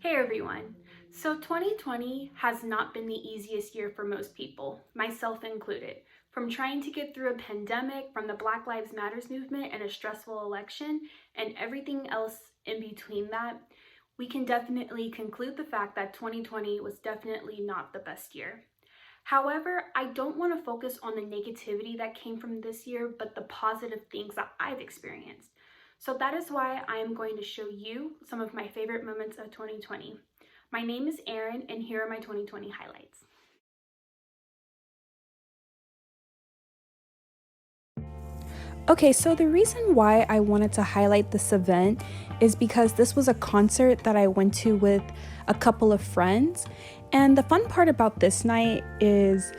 Hey everyone! So 2020 has not been the easiest year for most people, myself included. From trying to get through a pandemic, from the Black Lives Matters movement and a stressful election, and everything else in between that, we can definitely conclude the fact that 2020 was definitely not the best year. However, I don't want to focus on the negativity that came from this year, but the positive things that I've experienced. So that is why I am going to show you some of my favorite moments of 2020. My name is Erin, and here are my 2020 highlights. Okay, so the reason why I wanted to highlight this event is because this was a concert that I went to with a couple of friends. And the fun part about this night is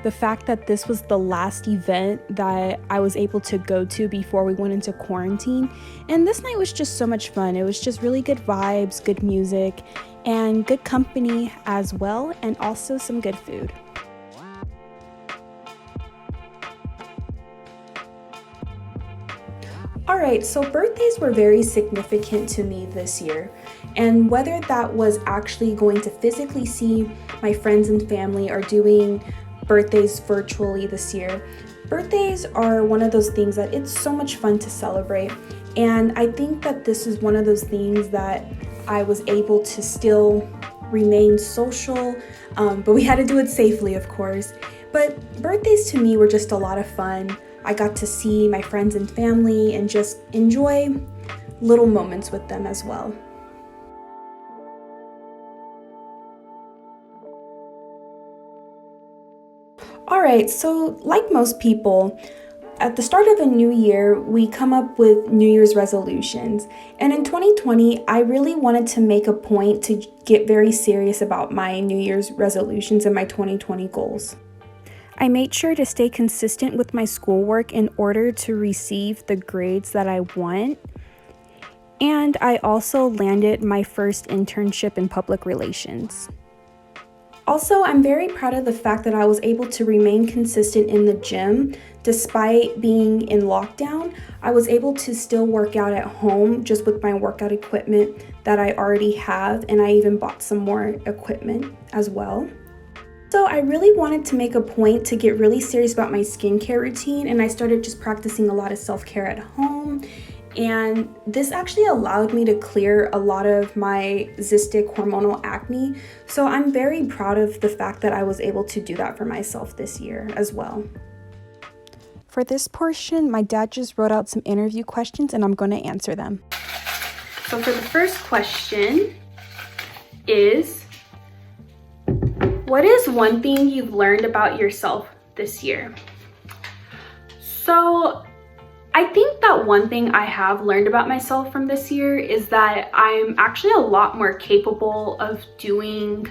the fact that this was the last event that I was able to go to before we went into quarantine. And this night was just so much fun. It was just really good vibes, good music, and good company as well, and also some good food. All right, so birthdays were very significant to me this year. And whether that was actually going to physically see my friends and family or doing birthdays virtually this year, birthdays are one of those things that it's so much fun to celebrate. And I think that this is one of those things that I was able to still remain social, but we had to do it safely, of course. But birthdays to me were just a lot of fun. I got to see my friends and family and just enjoy little moments with them as well. All right, so like most people, at the start of a new year, we come up with New Year's resolutions. And in 2020, I really wanted to make a point to get very serious about my New Year's resolutions and my 2020 goals. I made sure to stay consistent with my schoolwork in order to receive the grades that I want. And I also landed my first internship in public relations. Also, I'm very proud of the fact that I was able to remain consistent in the gym despite being in lockdown. I was able to still work out at home just with my workout equipment that I already have, and I even bought some more equipment as well. So I really wanted to make a point to get really serious about my skincare routine, and I started just practicing a lot of self-care at home. And this actually allowed me to clear a lot of my cystic hormonal acne. So I'm very proud of the fact that I was able to do that for myself this year as well. For this portion, my dad just wrote out some interview questions and I'm going to answer them. So for the first question is, what is one thing you've learned about yourself this year? So I think that one thing I have learned about myself from this year is that I'm actually a lot more capable of doing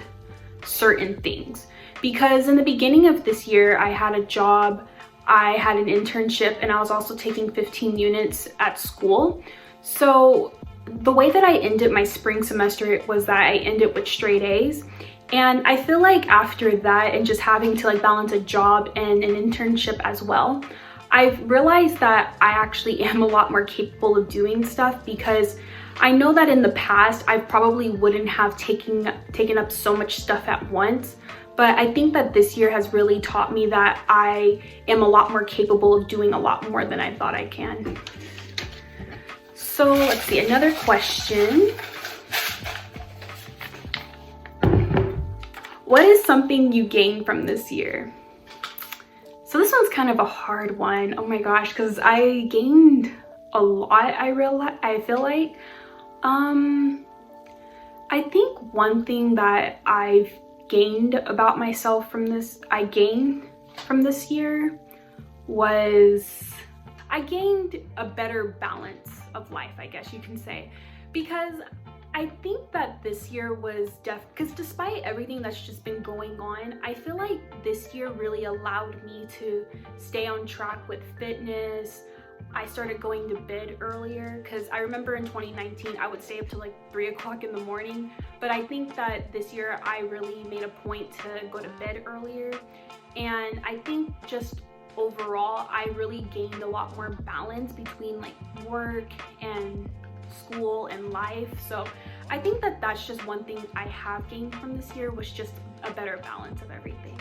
certain things. Because in the beginning of this year, I had a job, I had an internship, and I was also taking 15 units at school. So the way that I ended my spring semester was that I ended with straight A's. And I feel like after that, and just having to balance a job and an internship as well, I've realized that I actually am a lot more capable of doing stuff, because I know that in the past I probably wouldn't have taken up so much stuff at once. But I think that this year has really taught me that I am a lot more capable of doing a lot more than I thought I can. So let's see, another question. What is something you gained from this year? So this one's kind of a hard one. Oh my gosh, because I gained a lot, I feel like. I think one thing that I've gained about myself from this year was I gained a better balance of life, I guess you can say, because I think that this year was because despite everything that's just been going on, I feel like this year really allowed me to stay on track with fitness. I started going to bed earlier, because I remember in 2019 I would stay up till 3 o'clock in the morning, but I think that this year I really made a point to go to bed earlier. And I think just overall I really gained a lot more balance between work and school and life. So I think that that's just one thing I have gained from this year, was just a better balance of everything.